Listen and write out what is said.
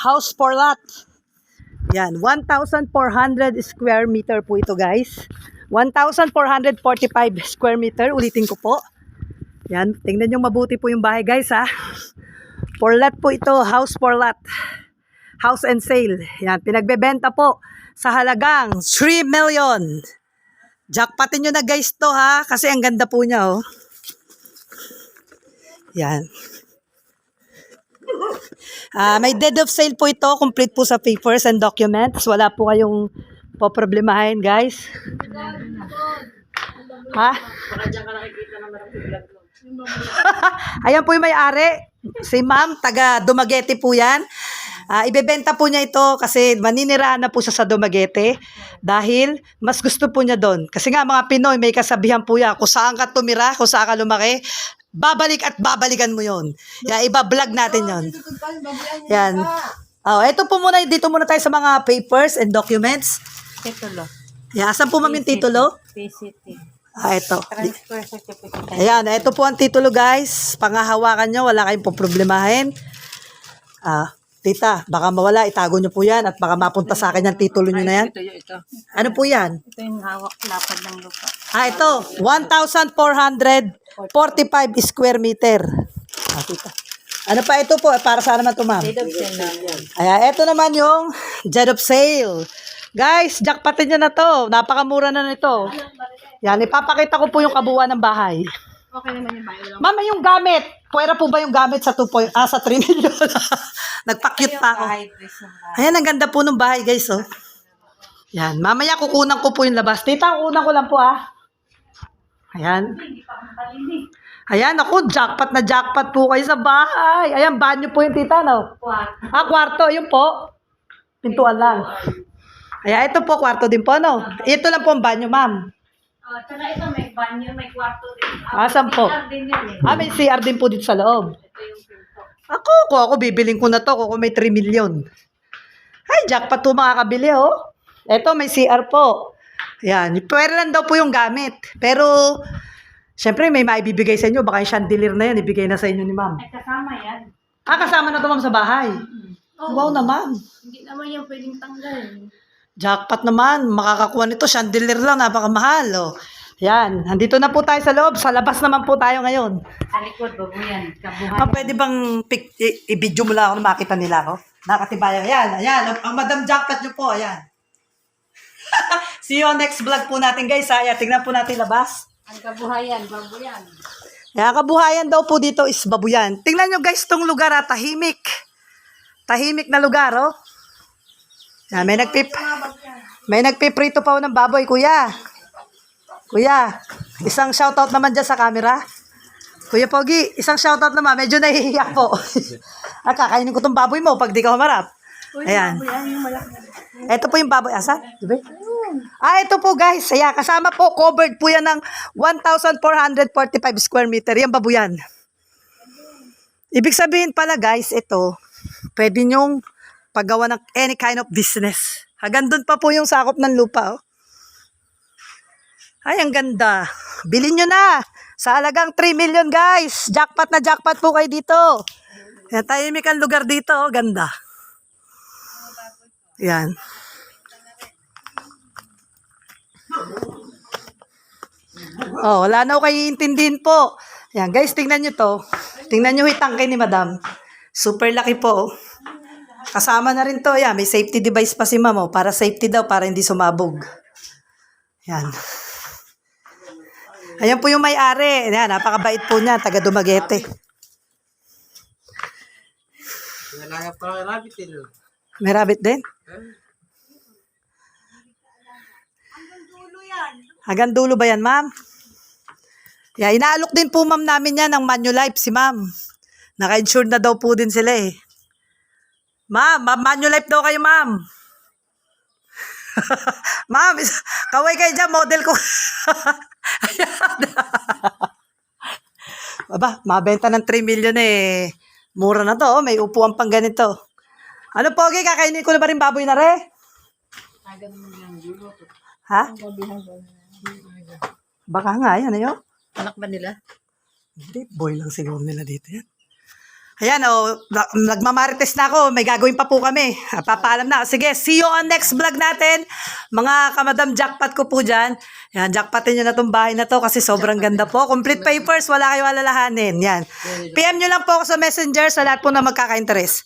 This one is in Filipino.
house for lot. Yan, 1,400 square meter po ito guys. 1,445 square meter. Ulitin ko po. Yan, tingnan nyo mabuti po yung bahay guys ha. For lot po ito, house for lot. House and sale. Yan, pinagbebenta po sa halagang 3 million. Jackpotin nyo na guys to ha, kasi ang ganda po niya oh. Yan. May deed of sale po ito, complete po sa papers and documents. Wala po kayong poproblemahin guys. Ha? Ayan po yung may-ari. Si ma'am, taga Dumaguete po yan. Ibebenta po niya ito kasi maninirahan na po siya sa Dumaguete dahil mas gusto po niya doon. Kasi nga mga Pinoy, may kasabihan po yan, kung saan ka tumira, kung saan ka lumaki, babalik at babalikan mo yon. Yan, iba-vlog natin yon. Yan. Ito po muna, dito muna tayo sa mga papers and documents. Titulo. Yan, asan po ma'am yung titulo? PCT. Ito. Transfer certificate. Ayan, ito po ang titulo guys. Pangahawakan nyo, wala kayong poproblemahin. Tita, baka mawala, itago nyo po yan at baka mapunta sa akin yung titulo nyo na yan. Ito. Ano po yan? Ito yung hawak lapad ng lupa. Ito, 1,445 square meter. Tita. Ano pa ito po? Para saan naman ito, ma'am? Deed of sale na yan. Ayan, ito naman yung deed of sale. Guys, jackpotin nyo na to. Napakamura na nito. Yan, ipapakita ko po yung kabuuan ng bahay. Okay naman yung bahay lang. Mama, yung gamit. Pwera po ba yung gamit sa 3 million? Nagpa-cute pa ako. Ayan, ang ganda po ng bahay, guys, oh. Yan, mamaya kukunan ko po yung labas. Tita, kukunan ko lang po, ah. Ayan. Ayan, ako, jackpot na jackpot po kayo sa bahay. Ayan, banyo po yung tita, no? Kwarto, yun po. Pintuan lang. Ayan, ito po, kwarto din po, no? Ito lang po ang banyo, ma'am. Tsaka ito, may banyo, may kwarto din. Asan po? CR din yun eh. May CR din po dito sa loob. Ito yung pinto. Ako bibiling ko na to kung may 3 million. Ay, jackpot po makakabili, oh. Eto, may CR po. Yan, pwera lang daw po yung gamit. Pero, syempre, may maibibigay sa inyo. Baka yung chandelier na yan, ibigay na sa inyo ni ma'am. Ay, kasama yan. Kasama na to ma'am sa bahay. Wow naman. Hindi naman yung pwedeng tanggalin. Jackpot naman. Makakakuha nito, chandelier lang, napakamahal, oh. Yan, nandito na po tayo sa loob. Sa labas naman po tayo ngayon. Sa likod, babuyan. Kabuhay. Pwede bang i-video mo lang ako na makita nila ako? Nakatibayan. Ayan. Ang Madam Jackpot nyo po. Ayan. See you on next vlog po natin guys. Ayan, tingnan po natin labas. Ang kabuhayan, babuyan. Ayan, kabuhayan daw po dito is babuyan. Tingnan nyo guys tong lugar tahimik. Tahimik na lugar, oh. Ayan, may nagpiprito pa ng baboy, kuya. Kuya, isang shoutout naman dyan sa camera. Kuya Pogi, isang shoutout naman. Medyo nahihiya po. Kakainin ko tong baboy mo pag di ka humarap. Ayan. Ito po yung baboy. Asa? Diba? Ito po guys. Ayan, kasama po. Covered po yan ng 1,445 square meter. Yan babuyan. Ibig sabihin pala guys, ito, pwede nyong paggawa ng any kind of business. Hanggang doon pa po yung sakop ng lupa. Oh. Ay, ang ganda. Bilhin nyo na. Sa halagang 3 million, guys. Jackpot na jackpot po kayo dito. Yan, tahimik ang lugar dito. Oh. Ganda. Yan. Wala na ako kayo iintindihin po. Yan, guys, tingnan nyo to. Tingnan nyo yung tangke ni madam. Super laki po. Kasama na rin to. Yan, may safety device pa si ma'am. Para safety daw, para hindi sumabog. Yan. Ayan po yung may-ari. Ayan, napakabait po niya, taga Dumaguete. May rabbit din? Hanggang dulo ba yan, ma'am? Yeah, inaalok din po ma'am namin yan ng Manulife si ma'am. Naka-insured na daw po din sila eh. Ma'am, Manulife daw kayo, ma'am. Ma'am, kaway kayo dyan, model ko. Ayan. Aba, mabenta ng 3 million eh. Mura na to, may upuan pang ganito. Ano Pogi, kakainin ko na ba rin baboy na re? Ha? Baka nga, yan ayo. Anak ba nila? Hindi, boy lang siguro nila dito yan. Ayan, nagmamarites na ako. May gagawin pa po kami. Papaalam na. Sige, see you on next vlog natin. Mga kamadam jackpot ko po dyan. Yan, jackpotin nyo na tong bahay na to kasi sobrang ganda po. Complete papers, wala kayo alalahanin. Yan. PM nyo lang po ako sa messenger sa lahat po na magkaka-interest.